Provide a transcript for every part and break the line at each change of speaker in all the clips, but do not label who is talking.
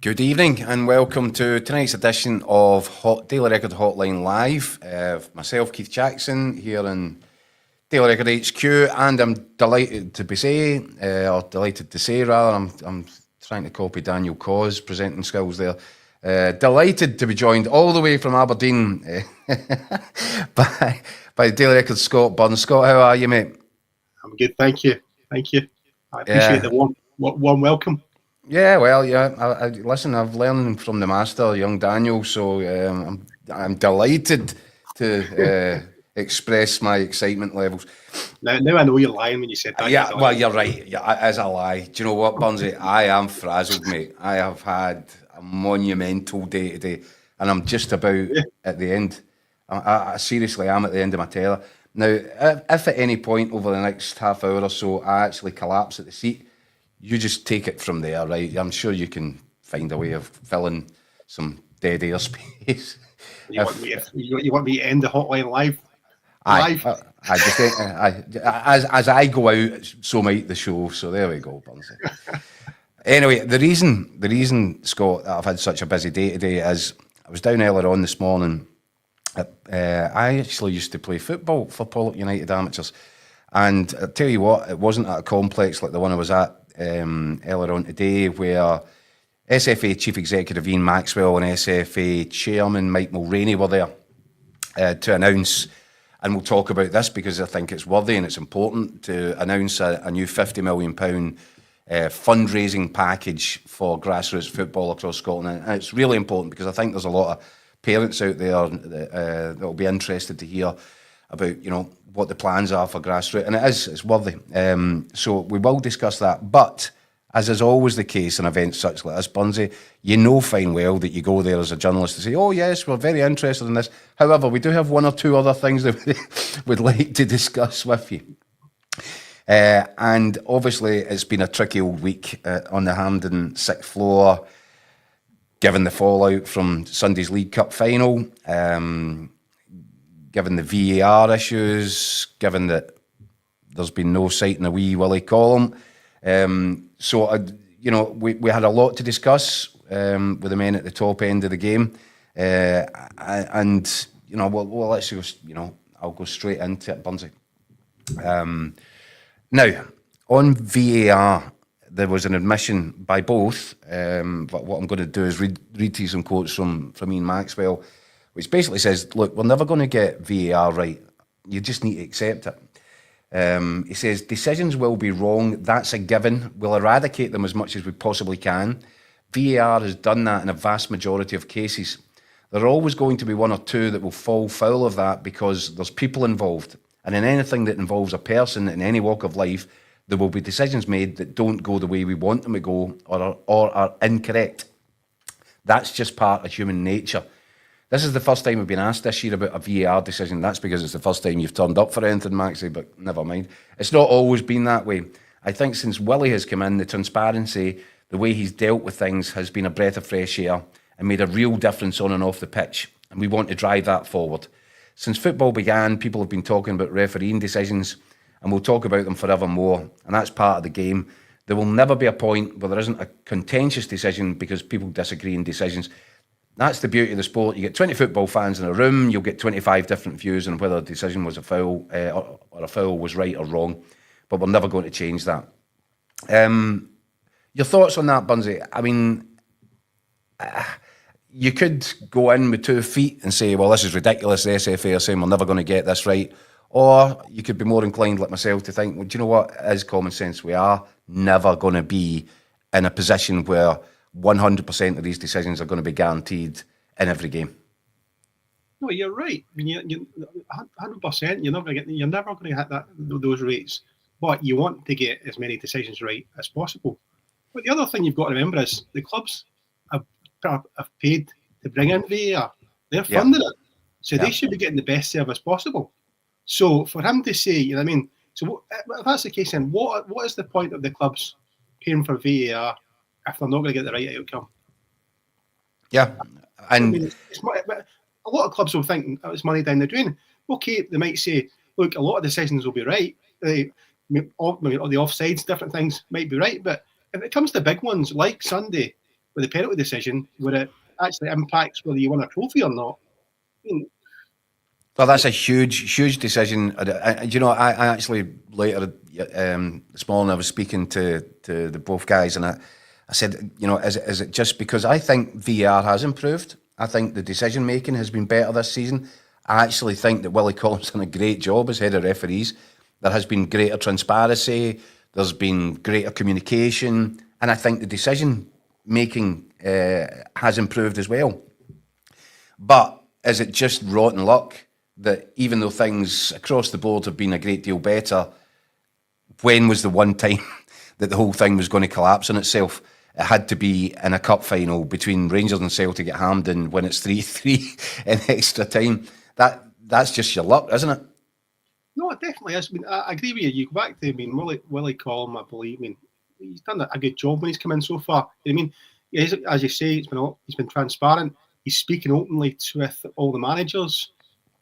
Good evening and welcome to tonight's edition of Daily Record Hotline Live. Myself, Keith Jackson, here in Daily Record HQ, and I'm delighted to say, I'm trying to copy Daniel Caw's presenting skills there. Delighted to be joined all the way from Aberdeen by Daily Record Scott Burns. Scott, how are you, mate?
I'm good, thank you. I appreciate the warm welcome.
Yeah, well, yeah. Listen, I've learned from the master, young Daniel, so I'm delighted to express my excitement levels.
Now I know you're lying when you said that.
Yeah, well, you're right. Yeah, as a lie. Do you know what, Burnsy? I am frazzled, mate. I have had a monumental day today, and I'm just about at the end. I seriously am at the end of my tether. Now, if at any point over the next half hour or so I actually collapse at the seat, you just take it from there, right? I'm sure you can find a way of filling some dead air space.
You want me to end the hotline live?
As I go out, so might the show. So there we go, Burnsy. Anyway, the reason, Scott, that I've had such a busy day today is I was down earlier on this morning. I actually used to play football for Pollok United amateurs, and I'll tell you what, it wasn't at a complex like the one I was at earlier on today, where SFA Chief Executive Ian Maxwell and SFA Chairman Mike Mulroney were there to announce, and we'll talk about this because I think it's worthy and it's important to announce a new £50 million fundraising package for grassroots football across Scotland. And it's really important because I think there's a lot of parents out there that will be interested to hear about, you know, what the plans are for grassroots, and it's worthy. So we will discuss that. But as is always the case in events such like this, Burnsy, you know fine well that you go there as a journalist to say, oh yes, we're very interested in this. However, we do have one or two other things that we'd like to discuss with you. And obviously it's been a tricky old week on the Hampden sixth floor, given the fallout from Sunday's League Cup final, given the VAR issues, given that there's been no sight in a wee Willie column. So, we had a lot to discuss with the men at the top end of the game. And, well, let's go, I'll go straight into it, Burnsy. Now, on VAR, there was an admission by both, but what I'm going to do is read to you some quotes from Ian Maxwell, which basically says, look, we're never going to get VAR right. You just need to accept it. He says, decisions will be wrong. That's a given. We'll eradicate them as much as we possibly can. VAR has done that in a vast majority of cases. There are always going to be one or two that will fall foul of that because there's people involved. And in anything that involves a person in any walk of life, there will be decisions made that don't go the way we want them to go or are incorrect. That's just part of human nature. This is the first time we've been asked this year about a VAR decision. That's because it's the first time you've turned up for anything, Maxie, but never mind. It's not always been that way. I think since Willie has come in, the transparency, the way he's dealt with things has been a breath of fresh air and made a real difference on and off the pitch. And we want to drive that forward. Since football began, people have been talking about refereeing decisions, and we'll talk about them forevermore. And that's part of the game. There will never be a point where there isn't a contentious decision because people disagree in decisions. That's the beauty of the sport. You get 20 football fans in a room, you'll get 25 different views on whether a decision was a foul or a foul was right or wrong. But we're never going to change that. Your thoughts on that, Burnsy? I mean, you could go in with 2 feet and say, well, this is ridiculous. The SFA are saying we're never going to get this right. Or you could be more inclined, like myself, to think, well, do you know what? It is common sense. We are never going to be in a position where 100% of these decisions are going to be guaranteed in every game.
No, you're right. I mean, you 100%. You're never going to hit those rates. But you want to get as many decisions right as possible. But the other thing you've got to remember is the clubs have paid to bring in VAR. They're funding it, so they should be getting the best service possible. So for him to say, you know what I mean? So if that's the case, then what is the point of the clubs paying for VAR if they're not going to get the right outcome?
Yeah, and
I mean, a lot of clubs will think it's money down the drain. Okay, they might say, look, a lot of decisions will be right. The offsides, different things might be right, but if it comes to big ones like Sunday, with the penalty decision where it actually impacts whether you win a trophy or not. I mean,
well, that's a huge decision. You know, I actually later this morning I was speaking to the both guys, and I said, you know, is it just because I think VAR has improved? I think the decision making has been better this season. I actually think that Willie Collins done a great job as head of referees. There has been greater transparency. There's been greater communication, and I think the decision making has improved as well. But is it just rotten luck that even though things across the board have been a great deal better, when was the one time that the whole thing was going to collapse on itself? It had to be in a cup final between Rangers and Celtic at Hampden when it's 3-3 in extra time. That's just your luck, isn't it?
No, it definitely is. I mean, I agree with you. You go back to, Willie Collum, I believe. I mean, he's done a good job when he's come in so far. I mean, as you say, he's been transparent. He's speaking openly with all the managers.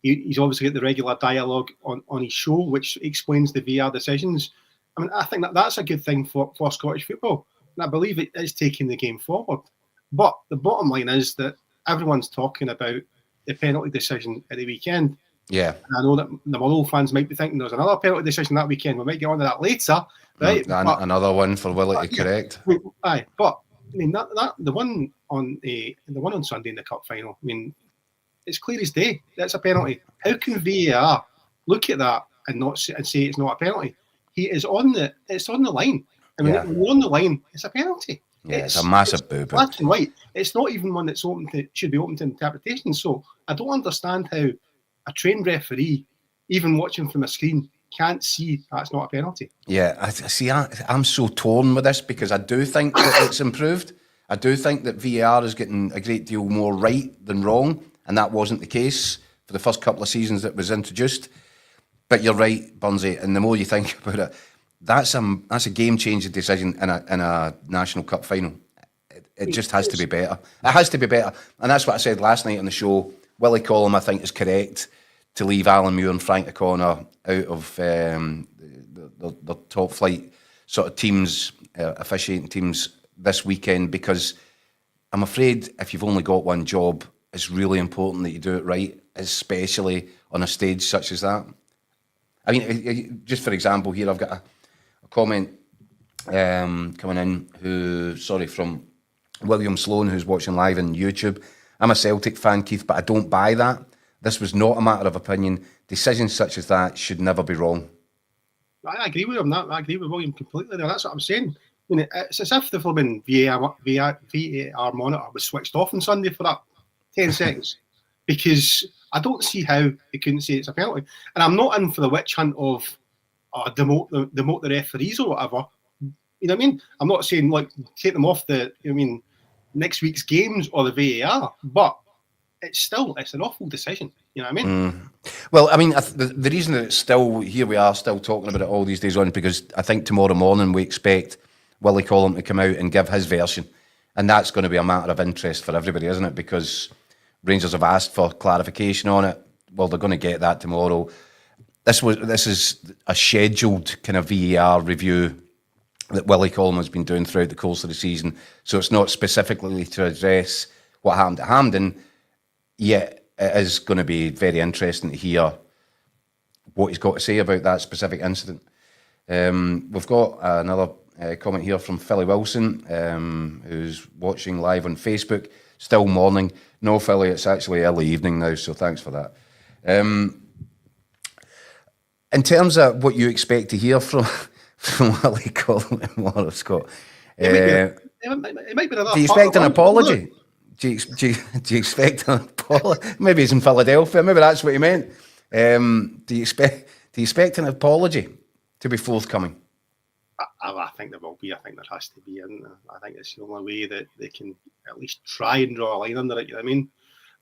He's obviously got the regular dialogue on his show, which explains the VAR decisions. I mean, I think that's a good thing for Scottish football. And I believe it is taking the game forward. But the bottom line is that everyone's talking about the penalty decision at the weekend.
Yeah.
And I know that the Motherwell fans might be thinking there's another penalty decision that weekend. We might get on to that later. Right?
Another one for Willie to correct.
Aye, but I mean the one on Sunday in the cup final, I mean, it's clear as day. That's a penalty. How can VAR look at that and say it's not a penalty? It's on the line. I mean, when you're on the line, it's a penalty.
Yeah, it's a massive boo-boo.
Black and white. It's not even one that's should be open to interpretation. So I don't understand how a trained referee, even watching from a screen, can't see that's not a penalty.
Yeah, I'm so torn with this because I do think that it's improved. I do think that VAR is getting a great deal more right than wrong, and that wasn't the case for the first couple of seasons that was introduced. But you're right, Burnsy, and the more you think about it, that's a game-changing decision in a National Cup final. It just has to be better. It has to be better, and that's what I said last night on the show. Willie Collum, I think, is correct to leave Alan Muir and Frank O'Connor out of the top flight sort of teams, officiating teams this weekend, because I'm afraid if you've only got one job, it's really important that you do it right, especially on a stage such as that. I mean, just for example, here I've got a comment coming in from William Sloan, who's watching live on YouTube. I'm a Celtic fan, Keith, but I don't buy that. This was not a matter of opinion. Decisions such as that should never be wrong.
I agree with him. I agree with William completely. That's what I'm saying. I mean, it's as if the flipping VAR monitor was switched off on Sunday for that 10 seconds, because I don't see how they couldn't say it's a penalty. And I'm not in for the witch hunt of demote the referees or whatever. You know what I mean? I'm not saying like take them off next week's games or the VAR, but it's an awful decision. You know what I mean?
Well, I mean, the reason that it's still here, we are still talking about it all these days on, because I think tomorrow morning we expect Willie Collum to come out and give his version, and that's going to be a matter of interest for everybody, isn't it? Because Rangers have asked for clarification on it. Well, they're going to get that tomorrow. This is a scheduled kind of VAR review that Willie Collum has been doing throughout the course of the season, so it's not specifically to address what happened at Hampden. Yet it is going to be very interesting to hear what he's got to say about that specific incident. We've got another comment here from Philly Wilson, who's watching live on Facebook. Still morning. No, Philly, it's actually early evening now, so thanks for that. In terms of what you expect to hear from Willie Collum tomorrow, Scott,
it might be another.
Do you expect an apology? Do you expect an apology? Maybe he's in Philadelphia. Maybe that's what he meant. Do you expect an apology to be forthcoming?
I think there will be. I think there has to be. And I think it's the only way that they can at least try and draw a line under it. You know what I mean?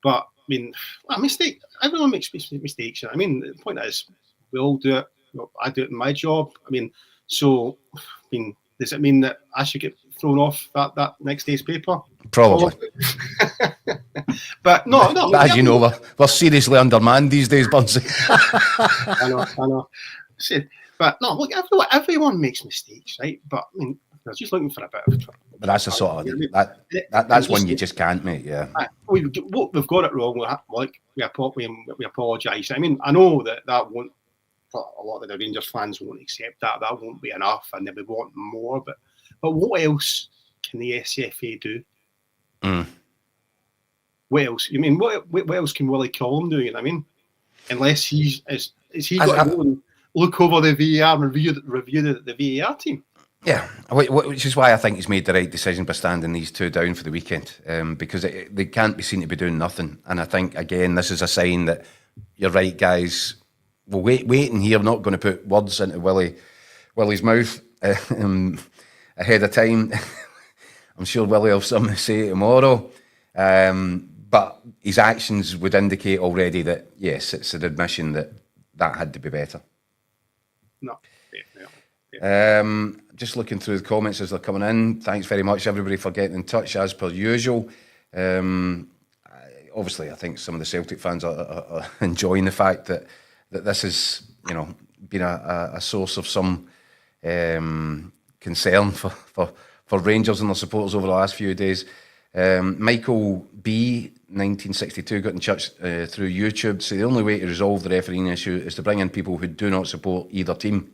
But I mean, a mistake. Everyone makes mistakes. You know what I mean? The point is, we all do it. I do it in my job. I mean, so I mean, does it mean that I should get thrown off that next day's paper?
Probably.
But no.
As you know, we're seriously undermanned these days, Bunsey.
I know. But no, look, everyone makes mistakes, right? But I mean, they're just looking for a bit of
But that's a sort of that's one you just can't, mate. Yeah.
We've got it wrong. We apologise. I mean, I know that won't. A lot of the Rangers fans won't accept that. That won't be enough, and they would want more. But what else can the SFA do? What else? You mean what else can Willie Collum do? You know what I mean? Unless he's got to go and look over the VAR and review the VAR team.
Yeah, which is why I think he's made the right decision by standing these two down for the weekend, because they can't be seen to be doing nothing. And I think, again, this is a sign that you're right, guys. We'll wait and hear. I'm not going to put words into Willie's mouth ahead of time. I'm sure Willie will have something to say tomorrow. But his actions would indicate already that, yes, it's an admission that had to be better.
No, definitely.
Just looking through the comments as they're coming in. Thanks very much, everybody, for getting in touch, as per usual. Obviously, I think some of the Celtic fans are enjoying the fact that this has, been a source of some concern for Rangers and their supporters over the last few days. Michael B, 1962, got in touch through YouTube. So the only way to resolve the refereeing issue is to bring in people who do not support either team.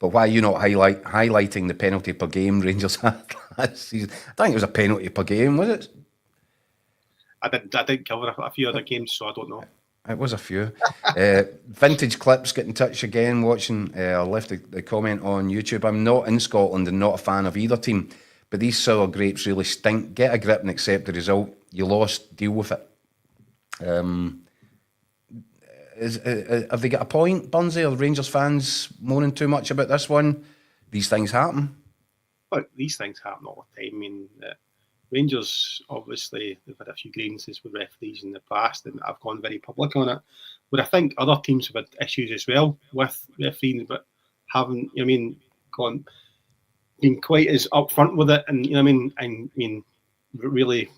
But why are you not highlighting the penalty per game Rangers had last season? I think it was a penalty per game, was it?
I didn't cover a few other games, so I don't know.
It was a few. Vintage Clips get in touch again, watching. I left the comment on YouTube. I'm not in Scotland and not a fan of either team, but these sour grapes really stink. Get a grip and accept the result. You lost, deal with it. Have they got a point, Burnsy? Are Rangers fans moaning too much about this one? These things happen.
Look, these things happen all the time. I mean, Rangers, obviously, they've had a few grievances with referees in the past and I've gone very public on it. But I think other teams have had issues as well with refereeing, but haven't, been quite as upfront with it and, really,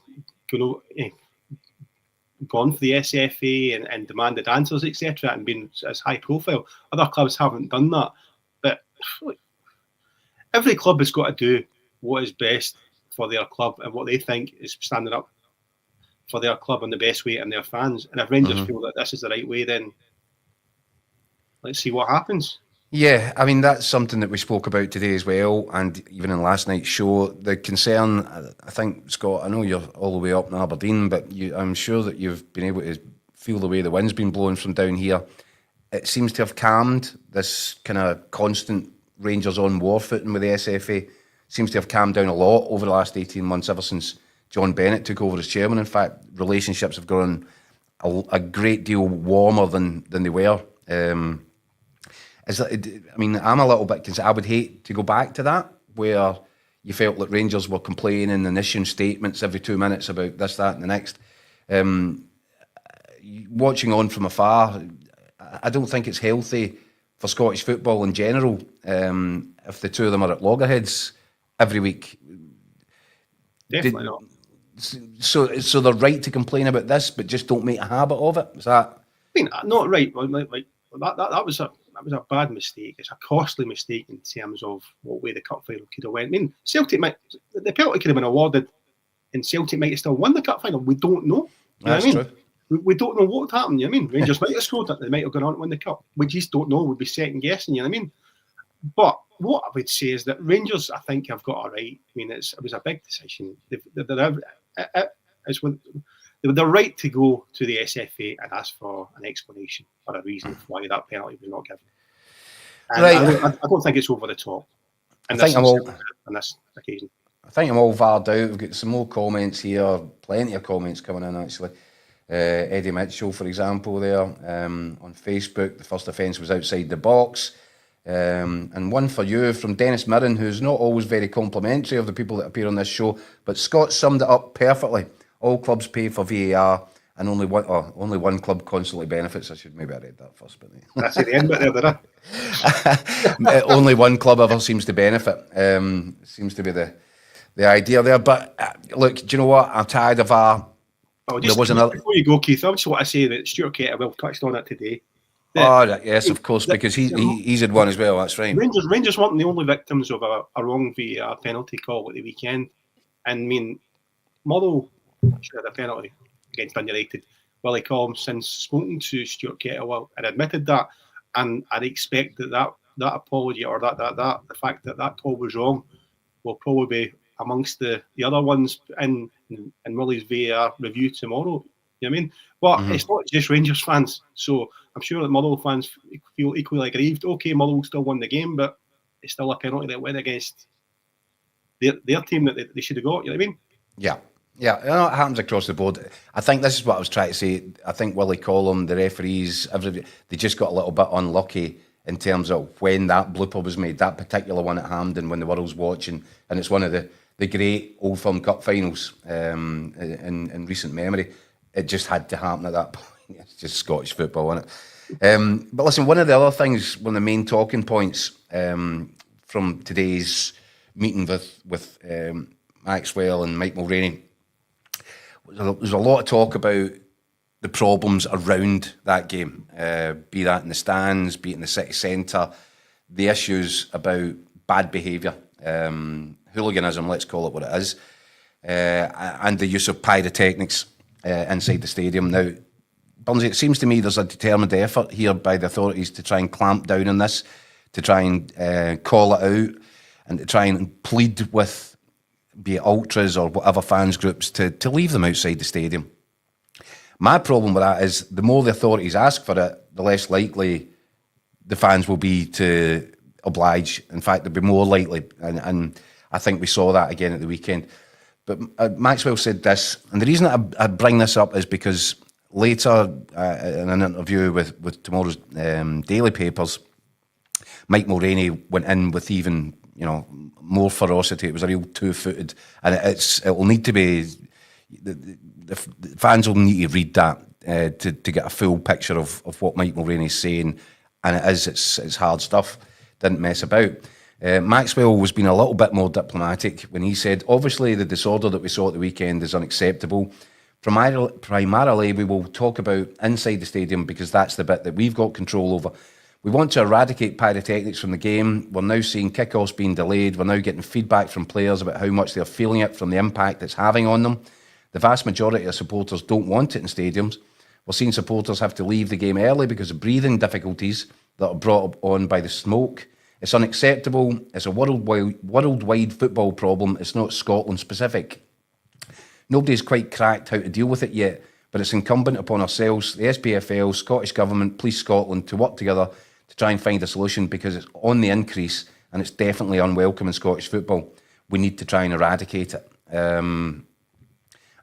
gone for the SFA and demanded answers, etc., and been as high profile. Other clubs haven't done that. But look, every club has got to do what is best for their club and what they think is standing up for their club in the best way and their fans. And if Rangers feel that this is the right way, then let's see what happens.
Yeah, I mean, that's something that we spoke about today as well, and even in last night's show. The concern, I think, Scott, I know you're all the way up in Aberdeen, but I'm sure that you've been able to feel the way the wind's been blowing from down here. It seems to have calmed. This kind of constant Rangers on war footing with the SFA seems to have calmed down a lot over the last 18 months, ever since John Bennett took over as chairman. In fact, relationships have grown a great deal warmer than they were. I'm a little bit concerned. I would hate to go back to that, where you felt like Rangers were complaining and issuing statements every 2 minutes about this, that and the next. Watching on from afar, I don't think it's healthy for Scottish football in general if the two of them are at loggerheads every week.
Definitely not.
So they're right to complain about this, but just don't make a habit of it? Is that...
not right. That was a bad mistake. It's a costly mistake in terms of what way the cup final could have went. Celtic the penalty could have been awarded and Celtic might have still won the cup final. We don't know.
That's true.
We don't know what happened. Rangers might have scored it. They might have gone on to win the cup. We just don't know. We'd be second guessing. But what I would say is that Rangers, I think, have got it right. It was a big decision. They're right to go to the SFA and ask for an explanation or a reason for why that penalty was not given. And right. I don't think it's over the top. On this occasion.
I think I'm all varred out. We've got some more comments here. Plenty of comments coming in, actually. Eddie Mitchell, for example, there on Facebook. The first offence was outside the box. And one for you from Dennis Mirren, who's not always very complimentary of the people that appear on this show, but Scott summed it up perfectly. All clubs pay for VAR, and only one club constantly benefits. I should maybe I read that first, but
that's at the end bit there, did I?
Only one club ever seems to benefit. Seems to be the idea there. But look, do you know what? I'm tired of VAR.
Before you go, Keith, I just want to say that Stuart Kettlewell touched on it today.
Yes, of course, because he's had one as well. That's right.
Rangers weren't the only victims of a wrong VAR penalty call at the weekend. And I mean, Motherwell should have had a penalty against Man United. Willie Collins since spoken to Stuart Kettlewell and admitted that, and I'd expect that apology or the fact that call was wrong will probably be amongst the other ones in Willie's VAR review tomorrow. You know what I mean? But it's not just Rangers fans, so I'm sure that Motherwell fans feel equally aggrieved. Okay, Motherwell still won the game, but it's still a penalty that went against their team that they should have got. You know what I mean?
Yeah. Yeah, it happens across the board. I think this is what I was trying to say. I think Willie Collum, the referees, they just got a little bit unlucky in terms of when that blooper was made, that particular one at Hampden when the world's watching, and it's one of the great Old Firm Cup finals in recent memory. It just had to happen at that point. It's just Scottish football, isn't it? But listen, one of the other things, one of the main talking points from today's meeting with Maxwell and Mike Mulroney, there's a lot of talk about the problems around that game, be that in the stands, be it in the city centre, the issues about bad behaviour, hooliganism, let's call it what it is, and the use of pyrotechnics inside the stadium. Now, Burnsy, it seems to me there's a determined effort here by the authorities to try and clamp down on this, to try and call it out, and to try and plead with, be it ultras or whatever fans groups, to leave them outside the stadium. My problem with that is the more the authorities ask for it, the less likely the fans will be to oblige. In fact, they'll be more likely, and I think we saw that again at the weekend. But Maxwell said this, and the reason I bring this up is because later in an interview with tomorrow's daily papers, Mike Mulroney went in with even more ferocity. It was a real two-footed, and it will need to be. The fans will need to read that to get a full picture of what Mike Mulroney is saying, and it's hard stuff. Didn't mess about. Maxwell was being a little bit more diplomatic when he said, obviously the disorder that we saw at the weekend is unacceptable. Primarily, we will talk about inside the stadium because that's the bit that we've got control over. We want to eradicate pyrotechnics from the game. We're now seeing kickoffs being delayed. We're now getting feedback from players about how much they're feeling it from the impact it's having on them. The vast majority of supporters don't want it in stadiums. We're seeing supporters have to leave the game early because of breathing difficulties that are brought on by the smoke. It's unacceptable. It's a worldwide football problem. It's not Scotland specific. Nobody's quite cracked how to deal with it yet, but it's incumbent upon ourselves, the SPFL, Scottish Government, Police Scotland, to work together to try and find a solution because it's on the increase and it's definitely unwelcome in Scottish football. We need to try and eradicate it.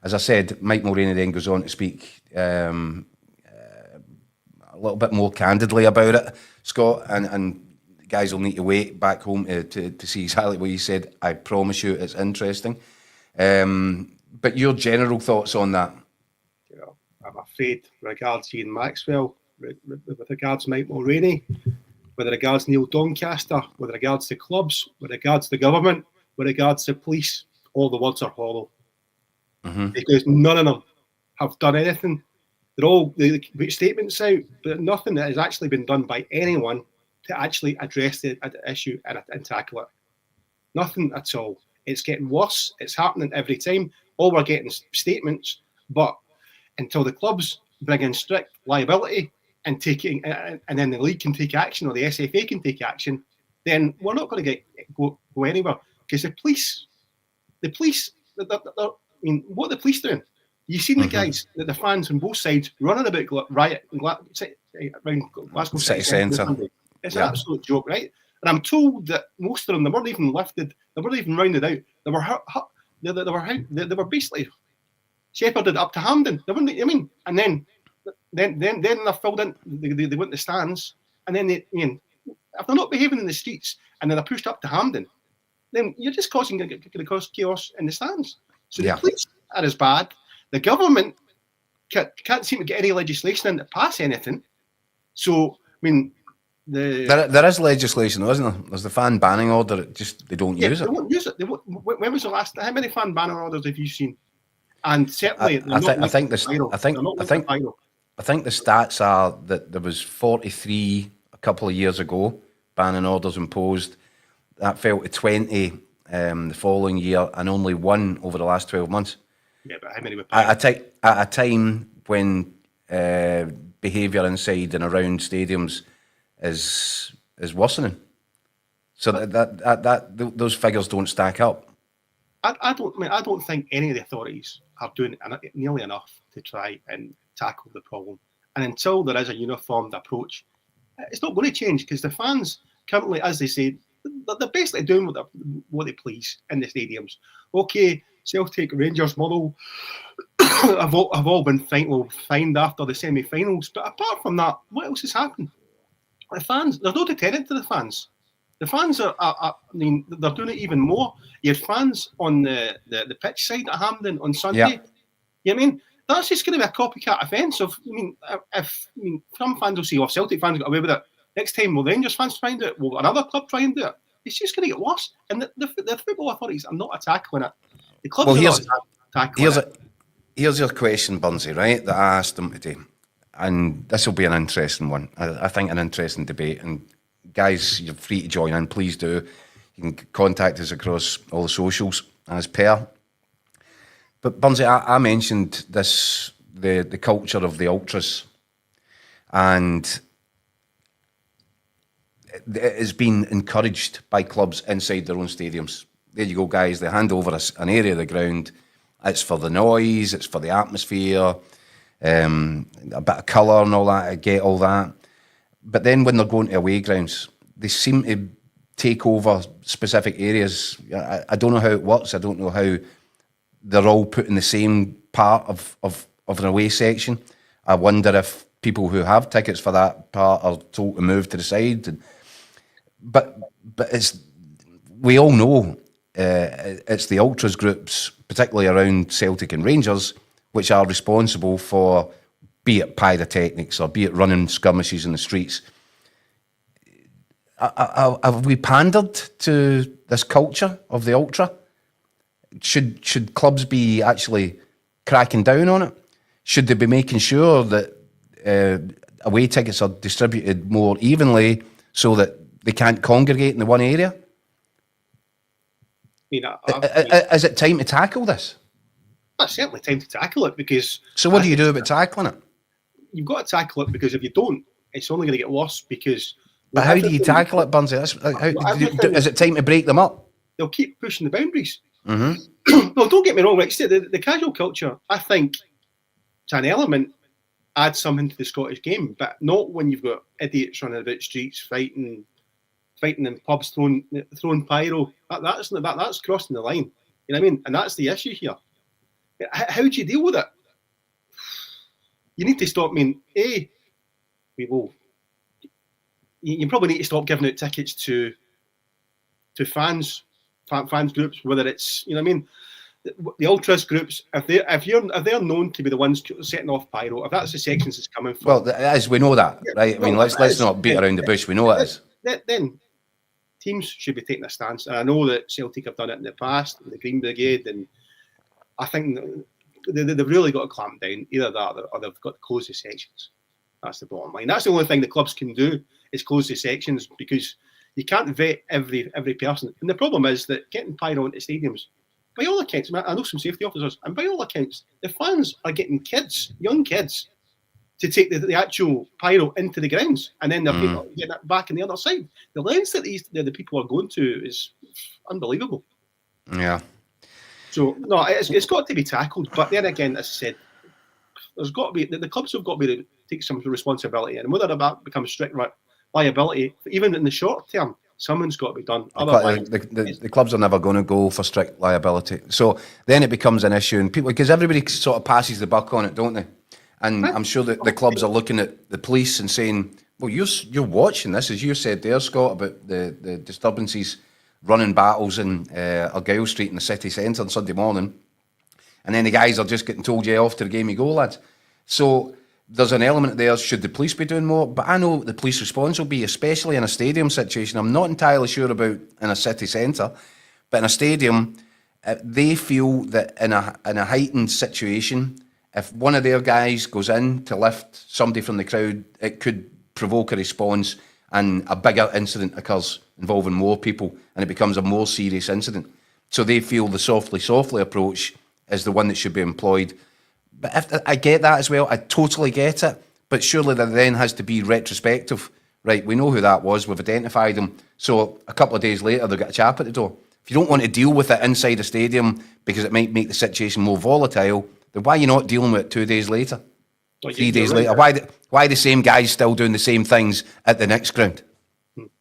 As I said, Mike Mulroney then goes on to speak a little bit more candidly about it, Scott, and guys will need to wait back home to see exactly what he said. I promise you it's interesting. But your general thoughts on that?
I'm afraid, with regards to Ian Maxwell, with regards to Mike Mulroney, with regards to Neil Doncaster, with regards to clubs, with regards to government, with regards to police, all the words are hollow. Because none of them have done anything. They put statements out, but nothing that has actually been done by anyone to actually address the issue and tackle it. Nothing at all. It's getting worse. It's happening every time. All we're getting is statements, but until the clubs bring in strict liability and then the league can take action or the SFA can take action, then we're not going to go anywhere. Because the police, I mean, what are the police doing? You've seen the guys, the fans on both sides running about riot around Glasgow
City Centre.
It's an absolute joke, right? And I'm told that most of them, they weren't even lifted, they weren't even rounded out. They were basically shepherded up to Hampden. They weren't, I mean, and then they're filled in. They went to the stands, and then if they're not behaving in the streets, and then they're pushed up to Hampden, then you're just going to cause chaos in the stands. So the police are as bad. The government can't seem to get any legislation in to pass anything. So, I mean,
there is legislation, though, isn't there? There's the fan banning order. They don't use it.
They won't use it. When was the last? How many fan banning orders have you seen? And certainly,
I think the stats are that there was 43 a couple of years ago, banning orders imposed. That fell to 20 the following year, and only 1 over the last 12 months.
Yeah, but how many were
At a time when behaviour inside and around stadiums is worsening. So those figures don't stack up.
I don't think any of the authorities are doing nearly enough to try and tackle the problem. And until there is a uniformed approach, it's not going to change, because the fans currently, as they say, they're basically doing what they please in the stadiums. Okay, Celtic, Rangers, Motherwell have all been fined after the semi-finals. But apart from that, what else has happened? The fans, there's no deterrent to the fans. The fans I mean, they're doing it even more. You had fans on the pitch side at Hampden on Sunday.
Yeah.
You know what I mean? That's just going to be a copycat offence. If some fans will say, "Oh, Celtic fans got away with it. Next time, will Rangers fans try and do it? Will another club try and do it?" It's just going to get worse. And the football authorities are not tackling it. The clubs are not tackling it.
Here's your question, Burnsy, right, that I asked them today. And this will be an interesting one. I think an interesting debate. And guys, you're free to join in. Please do. You can contact us across all the socials as per. But Burnsy, I mentioned this, the culture of the ultras. And it has been encouraged by clubs inside their own stadiums. There you go, guys. They hand over an area of the ground. It's for the noise. It's for the atmosphere. A bit of colour and all that. I get all that. But then when they're going to away grounds, they seem to take over specific areas. I don't know how it works. I don't know how they're all put in the same part of an away section. I wonder if people who have tickets for that part are told to move to the side. But we all know it's the ultras groups, particularly around Celtic and Rangers, which are responsible for, be it pyrotechnics or be it running skirmishes in the streets. Have we pandered to this culture of the ultra? Should clubs be actually cracking down on it? Should they be making sure that away tickets are distributed more evenly so that they can't congregate in the one area? Is it time to tackle this?
It's certainly time to tackle it, because...
So what do you do about tackling it?
You've got to tackle it, because if you don't, it's only going to get worse, because...
But how do you tackle it, Burnsy? Is it time to break them up?
They'll keep pushing the boundaries.
Mm-hmm.
No, don't get me wrong. Right? The casual culture, I think, to an element, adds something to the Scottish game, but not when you've got idiots running about streets, fighting in pubs, throwing pyro. That's crossing the line. You know what I mean? And that's the issue here. How do you deal with it? You need to stop. I mean, you probably need to stop giving out tickets to fans groups, whether it's, you know what I mean, the ultras groups. If they're known to be the ones setting off pyro, if that's the sections it's coming from.
Well, as we know that, right? I mean, let's not beat around the bush. We know it is.
Then teams should be taking a stance, and I know that Celtic have done it in the past, the Green Brigade, and I think they've really got to clamp down. Either that, or they've got to close the sections. That's the bottom line. That's the only thing the clubs can do, is close the sections, because you can't vet every person. And the problem is that getting pyro into stadiums, by all accounts, I know some safety officers, and by all accounts, the fans are getting young kids, to take the actual pyro into the grounds, and then they're getting it back on the other side. The lengths that the people are going to is unbelievable.
Yeah.
So no, it's got to be tackled. But then again, as I said, there's got to be, the clubs have got to be, take some responsibility, and whether that becomes strict liability, even in the short term, something's got to be done. Otherwise,
the clubs are never going to go for strict liability. So then it becomes an issue, and people, because everybody sort of passes the buck on it, don't they? And I'm sure that the clubs are looking at the police and saying, well, you're watching this, as you said there, Scott, about the disturbances, running battles in Argyle Street in the city centre on Sunday morning. And then the guys are just getting told, yeah, off to the game you go, lads. So there's an element there, should the police be doing more? But I know what the police response will be, especially in a stadium situation. I'm not entirely sure about in a city centre, but in a stadium, they feel that in a heightened situation, if one of their guys goes in to lift somebody from the crowd, it could provoke a response and a bigger incident occurs involving more people and it becomes a more serious incident. So they feel the softly approach is the one that should be employed. But if I get that as well, I totally get it. But surely there then has to be retrospective. Right, we know who that was, we've identified them. So a couple of days later, they've got a chap at the door. If you don't want to deal with it inside a stadium because it might make the situation more volatile, then why are you not dealing with it 2 days later? 3 days later? Why the same guys still doing the same things at the next ground?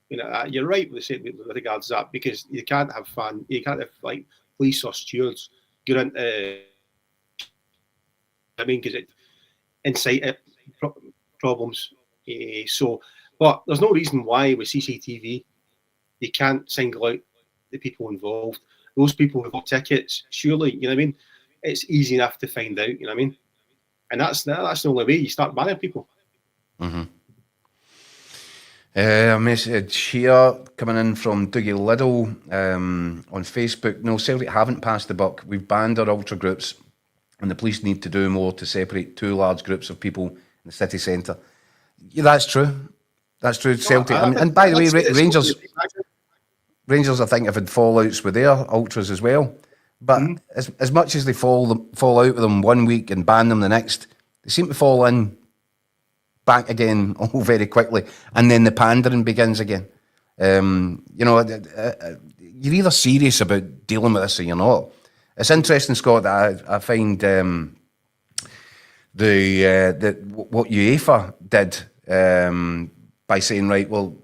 You're right with regards to that, because you can't have fun. You can't have like police or stewards get into. I mean, because it incite problems. But there's no reason why with CCTV you can't single out the people involved. Those people who bought tickets, surely, you know what I mean? It's easy enough to find out, you know what I mean? And that's the only way you start banning people.
Mm-hmm. A message here coming in from Dougie Liddle on Facebook. No, Celtic haven't passed the buck. We've banned our ultra groups and the police need to do more to separate two large groups of people in the city centre. Yeah, that's true. That's true, Celtic. And by the way, Rangers, I think, have had fallouts with their ultras as well. But as much as they fall out with them 1 week and ban them the next, they seem to fall in back again all very quickly. And then the pandering begins again. You're either serious about dealing with this or you're not. It's interesting, Scott, that I find what UEFA did by saying, right, well,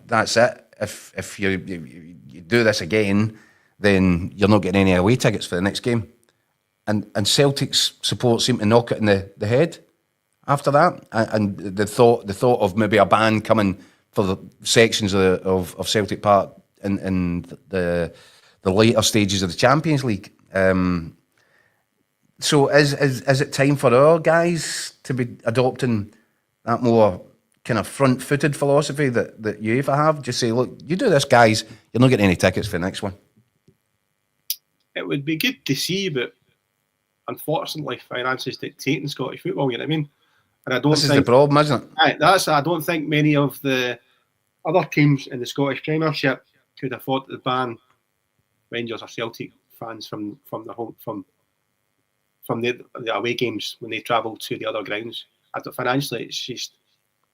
that's it. If you do this again, then you're not getting any away tickets for the next game. And Celtic's support seemed to knock it in the head after that. And the thought of maybe a ban coming for the sections of Celtic Park in the later stages of the Champions League. So is it time for our guys to be adopting that more kind of front-footed philosophy that UEFA have? Just say, look, you do this, guys, you're not getting any tickets for the next one.
It would be good to see, but unfortunately, finances dictating Scottish football, you know what I mean? And I don't
This is the problem, isn't it?
I don't think many of the other teams in the Scottish Premiership could afford to ban Rangers or Celtic fans from the away games when they travel to the other grounds. Financially, it's just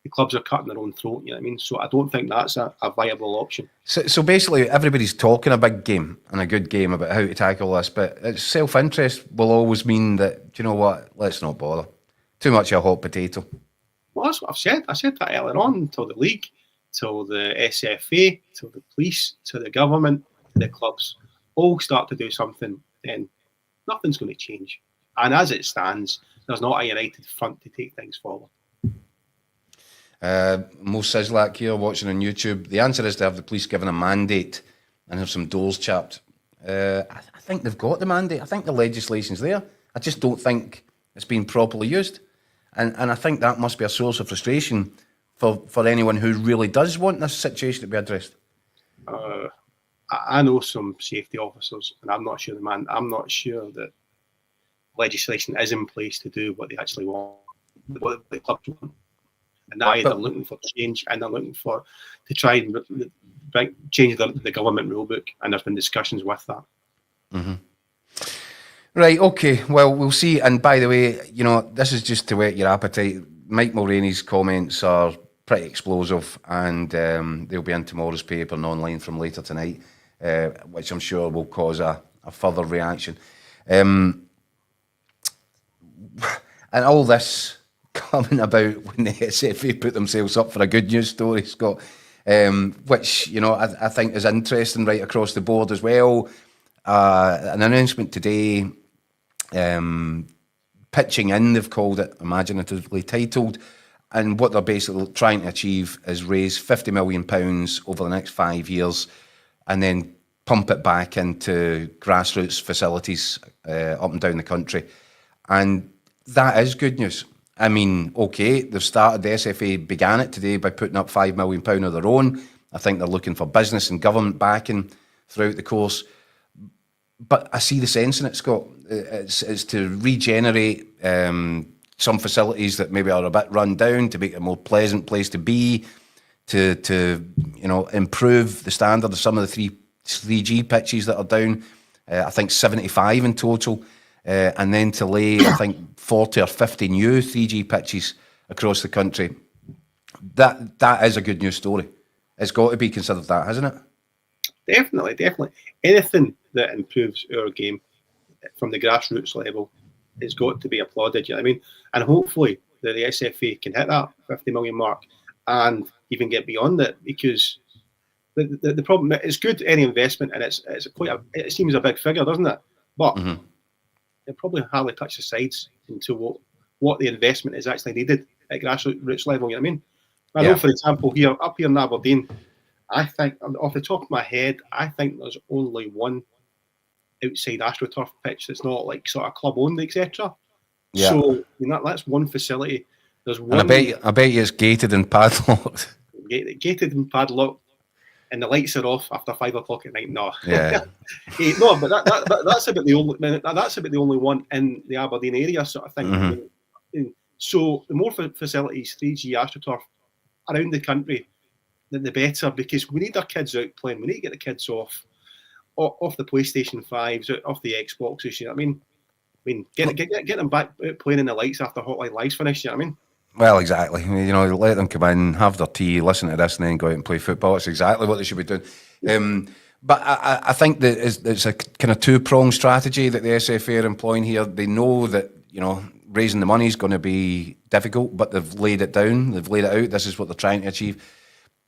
the clubs are cutting their own throat, you know what I mean? So I don't think that's a viable option.
So basically, everybody's talking a big game and a good game about how to tackle this, but it's self-interest will always mean that, do you know what, let's not bother. Too much of a hot potato.
Well, that's what I've said. I said that earlier on, till the league, till the SFA, till the police, to the government, to the clubs, all start to do something, then nothing's going to change. And as it stands, there's not a united front to take things forward.
Mo Sislak here watching on YouTube. The answer is to have the police given a mandate and have some doors chapped. I think they've got the mandate. I think the legislation's there. I just don't think it's been properly used. And I think that must be a source of frustration for anyone who really does want this situation to be addressed.
I know some safety officers, and I'm not sure that legislation is in place to do what they actually want, what the clubs want. And now they're looking for change, and they're looking to try and change the government rule book, and there's been discussions with that.
Mm-hmm. Right, okay, well, we'll see. And by the way, this is just to whet your appetite. Mike Mulroney's comments are pretty explosive, and they'll be in tomorrow's paper and online from later tonight, which I'm sure will cause a further reaction. And all this coming about when the SFA put themselves up for a good news story, Scott, which, I think is interesting right across the board as well. An announcement today, pitching in, they've called it, imaginatively titled, and what they're basically trying to achieve is raise £50 million over the next 5 years and then pump it back into grassroots facilities up and down the country. And that is good news. I mean, okay, they've started, the SFA began it today by putting up £5 million of their own. I think they're looking for business and government backing throughout the course. But I see the sense in it, Scott. It's to regenerate some facilities that maybe are a bit run down to make it a more pleasant place to be, to improve the standard of some of the 3G pitches that are down. I think 75 in total, and then to lay, I think, 40 or 50 new 3G pitches across the country. That is a good news story. It's got to be considered that, hasn't it?
Definitely. Anything that improves our game from the grassroots level has got to be applauded, you know what I mean? And hopefully the SFA can hit that 50 million mark and even get beyond it, because the problem, it's good, any investment, and it's it seems a big figure, doesn't it? But it probably hardly touches the sides into what the investment is actually needed at grassroots level, you know what I mean? I know, for example, up here in Aberdeen, I think, off the top of my head, I think there's only one outside AstroTurf pitch that's not like sort of club owned, etc. Yeah. So that's one facility. There's one. And
I bet you it's gated and padlocked.
Gated and padlocked, and the lights are off after 5 o'clock at night. No.
Yeah.
No, but that's about the only one in the Aberdeen area, sort of thing. Mm-hmm. So the more facilities, 3G, AstroTurf around the country, the better, because we need our kids out playing. We need to get the kids off the PlayStation 5s, off the Xboxes. You know what I mean? Get them back out playing in the lights after Hotline Live's finished. You know what I mean?
Well, exactly. Let them come in, have their tea, listen to this, and then go out and play football. That's exactly what they should be doing. But I think that it's a kind of two-pronged strategy that the SFA are employing here. They know that raising the money is going to be difficult, but they've laid it down. They've laid it out. This is what they're trying to achieve.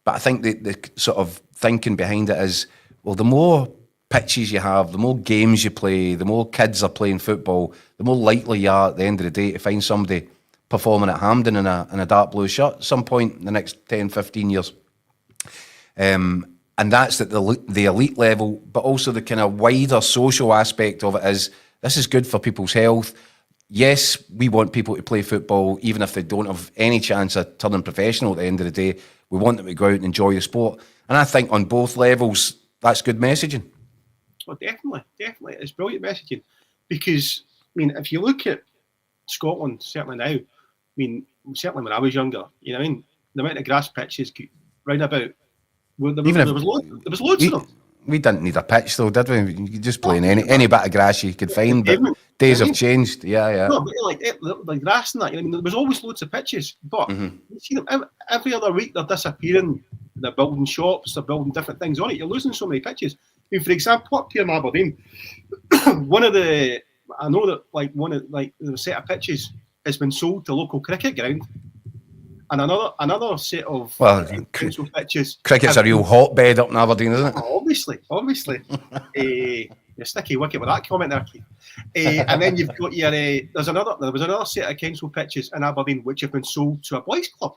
But I think the sort of thinking behind it is, well, the more pitches you have, the more games you play, the more kids are playing football, the more likely you are at the end of the day to find somebody performing at Hampden in a dark blue shirt at some point in the next 10, 15 years. And that's at the elite level, but also the kind of wider social aspect of it is, this is good for people's health. Yes, we want people to play football, even if they don't have any chance of turning professional at the end of the day. We want them to go out and enjoy the sport. And I think on both levels, that's good messaging.
Oh, definitely. It's brilliant messaging. Because, if you look at Scotland, certainly now, certainly when I was younger, the amount of grass pitches round about, there was loads of them.
We didn't need a pitch, though, did we? You could just play in any bit of grass you could find, but days have changed. Yeah.
No, but like grass and that, there was always loads of pitches, but you see them every other week. They're disappearing. They're building shops. They're building different things on it. You're losing so many pitches. For example, up here in Aberdeen, the set of pitches has been sold to a local cricket ground. And another set of council pitches.
Cricket's a real hotbed up in Aberdeen, isn't
it? Obviously. You're sticky wicket with that comment there, Keith. And then you've got your. There was another set of council pitches in Aberdeen which have been sold to a boys' club.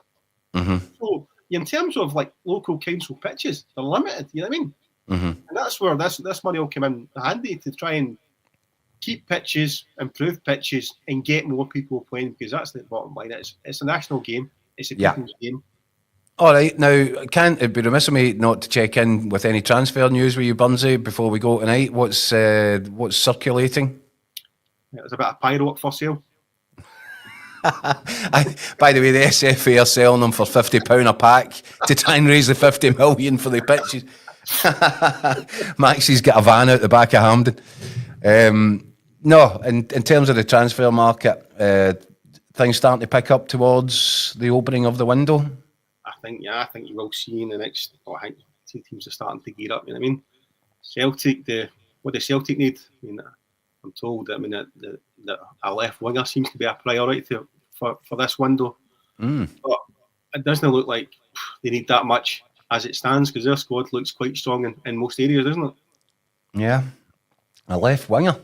Mm-hmm. So in terms of local council pitches, they're limited. You know what I mean? Mm-hmm. And that's where this money will come in handy to try and keep pitches, improve pitches, and get more people playing, because that's the bottom line. It's a national game. It's a people's game.
All right, now, it'd be remiss of me not to check in with any transfer news with you, Burnsy, before we go tonight. What's circulating?
There's a bit of pyro up for sale.
By the way, the SFA are selling them for £50 a pack to try and raise the 50 million for the pitches. Maxie's got a van out the back of Hampden. No, in terms of the transfer market, things starting to pick up towards the opening of the window?
I think you will see in the next. I think two teams are starting to gear up. You know what I mean? Celtic, what does Celtic need? I'm told that a left winger seems to be a priority for this window. But it doesn't look like they need that much as it stands, because their squad looks quite strong in most areas, doesn't it?
Yeah, a left winger.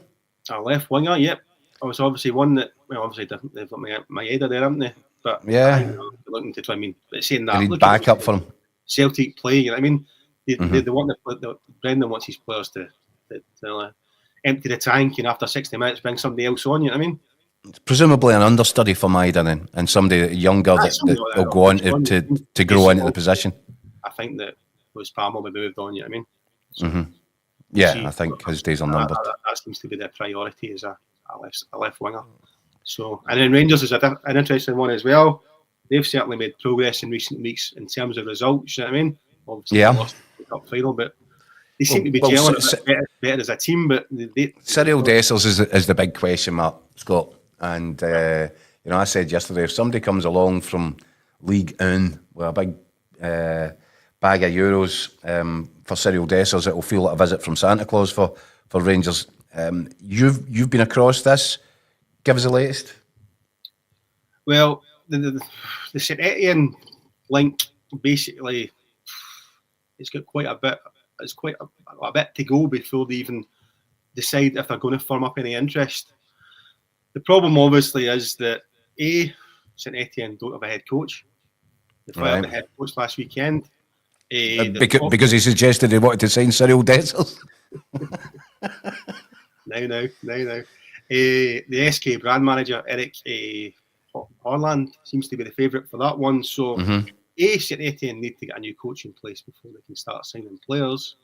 Yep. I was obviously one that, obviously they've got my header there, haven't they? But
yeah,
they're looking to try. But saying that,
they need backup for them.
Celtic play, you know what I mean? They want Brendan wants his players to empty the tank, and after 60 minutes bring somebody else on. You know what I mean?
It's presumably an understudy for Maida then, and somebody younger that will go on to grow into the position.
I think that Lewis Palmer will be moved on. You know what I mean? So,
yeah, I think his days are numbered.
That seems to be their priority, as a left winger. So, and then Rangers is an interesting one as well. They've certainly made progress in recent weeks in terms of results. You know what I mean? Obviously, they lost the cup final, but they seem to be gelling a bit better as a team. But
Cyril Dessers is the big question mark, Scott. And I said yesterday, if somebody comes along from League One with a big bag of euros for Cyril Dessers, it will feel like a visit from Santa Claus for Rangers. You've been across this. Give us the latest.
Well, the St Etienne link, basically, it's got quite a bit. It's quite a bit to go before they even decide if they're going to firm up any interest. The problem, obviously, is that St Etienne don't have a head coach. They fired the head coach last weekend.
Because he suggested he wanted to sign Cyril Dessers.
No. The SK brand manager, Eric Hotline, seems to be the favourite for that one. So, St Etienne need to get a new coach in place before they can start signing players.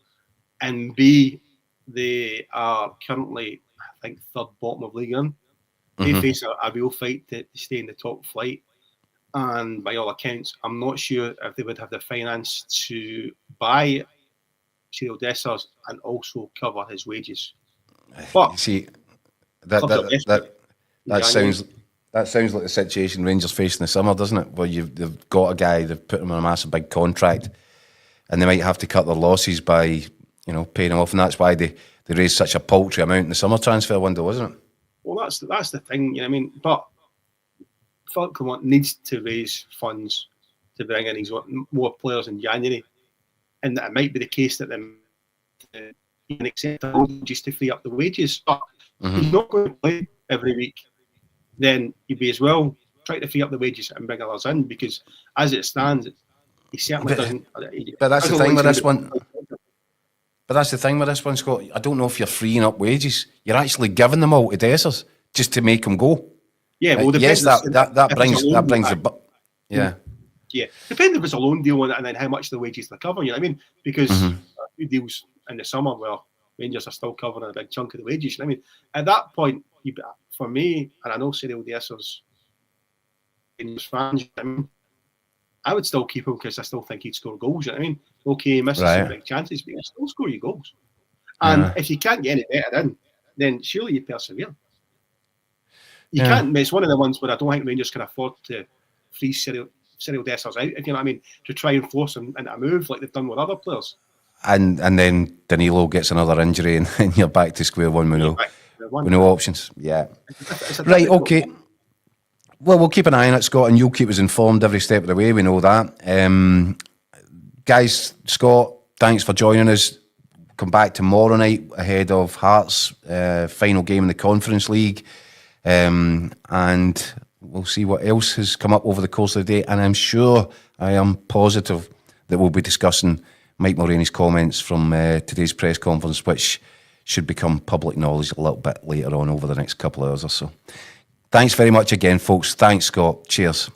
And B, they are currently, I think, third bottom of League One. They face a real fight to stay in the top flight. And by all accounts, I'm not sure if they would have the finance to buy Cyril Dessers and also cover his wages. But
see, that sounds like the situation Rangers face in the summer, doesn't it? Where they've got a guy, they've put him on a massive big contract, and they might have to cut their losses by paying him off, and that's why they raised such a paltry amount in the summer transfer window, wasn't it?
Well, that's the thing, you know what I mean? But Philip Clement needs to raise funds to bring in more players in January, and that it might be the case that them can accept just to free up the wages. But if he's not going to play every week, then you'd be as well try to free up the wages and bring others in, because as it stands, he certainly doesn't.
But that's the thing with this one. But that's the thing with this one, Scott. I don't know if you're freeing up wages. You're actually giving them all to Dessers just to make them go.
Yeah, well,
yes, that brings the yeah.
Yeah, depending if it's a loan deal and then how much the wages they're covering. You know what I mean? Because two deals in the summer, well, Rangers are still covering a big chunk of the wages. You know what I mean? At that point, for me, and I know Cyril Dessers, Rangers fans, I would still keep him because I still think he'd score goals. You know what I mean? Okay, he misses some big chances, but he'll still score your goals. And if you can't get any better in, then surely you persevere. You can't. It's one of the ones where I don't think Rangers can afford to freeze Cyril Dessers out, if you know what I mean, to try and force him into a move like they've done with other players. And
then Danilo gets another injury and you're back to square one with no options. Yeah. Right, okay. Well, we'll keep an eye on it, Scott, and you'll keep us informed every step of the way. We know that. Guys, Scott, thanks for joining us. Come back tomorrow night ahead of Hearts' final game in the Conference League. And we'll see what else has come up over the course of the day. And I am positive that we'll be discussing Mike Mulroney's comments from today's press conference, which should become public knowledge a little bit later on over the next couple of hours or so. Thanks very much again, folks. Thanks, Scott. Cheers.